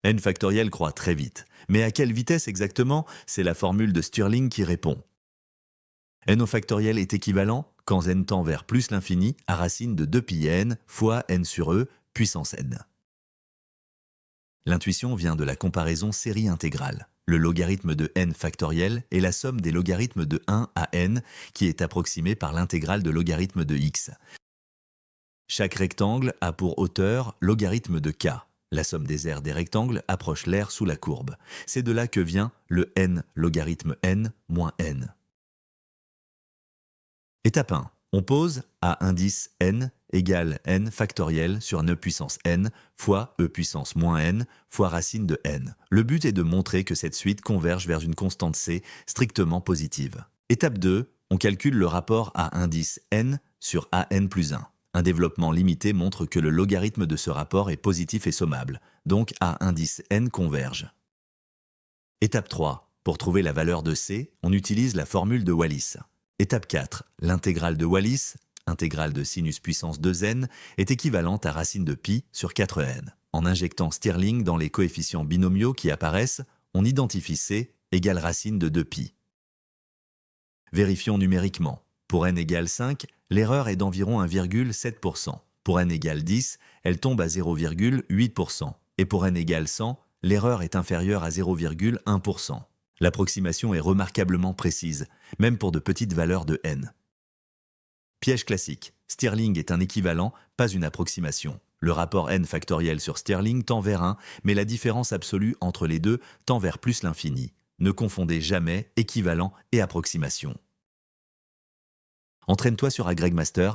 N factoriel croît très vite. Mais à quelle vitesse exactement? C'est la formule de Stirling qui répond. N au factoriel est équivalent, quand n tend vers plus l'infini, à racine de 2pi n fois n sur e puissance n. L'intuition vient de la comparaison série intégrale. Le logarithme de n factoriel est la somme des logarithmes de 1 à n qui est approximée par l'intégrale de logarithme de x. Chaque rectangle a pour hauteur logarithme de k. La somme des aires des rectangles approche l'aire sous la courbe. C'est de là que vient le n logarithme n moins n. Étape 1. On pose à indice n égale n factoriel sur n puissance n fois e puissance moins n fois racine de n. Le but est de montrer que cette suite converge vers une constante c strictement positive. Étape 2. On calcule le rapport à indice n sur an plus 1. Un développement limité montre que le logarithme de ce rapport est positif et sommable, donc à indice n converge. Étape 3. Pour trouver la valeur de c, on utilise la formule de Wallis. Étape 4. L'intégrale de Wallis, intégrale de sinus puissance 2n, est équivalente à racine de pi sur 4n. En injectant Stirling dans les coefficients binomiaux qui apparaissent, on identifie c égale racine de 2pi. Vérifions numériquement. Pour n égale 5, l'erreur est d'environ 1,7%. Pour n égale 10, elle tombe à 0,8%. Et pour n égale 100, l'erreur est inférieure à 0,1%. L'approximation est remarquablement précise, même pour de petites valeurs de n. Piège classique. Stirling est un équivalent, pas une approximation. Le rapport n factoriel sur Stirling tend vers 1, mais la différence absolue entre les deux tend vers plus l'infini. Ne confondez jamais équivalent et approximation. Entraîne-toi sur AgregMaster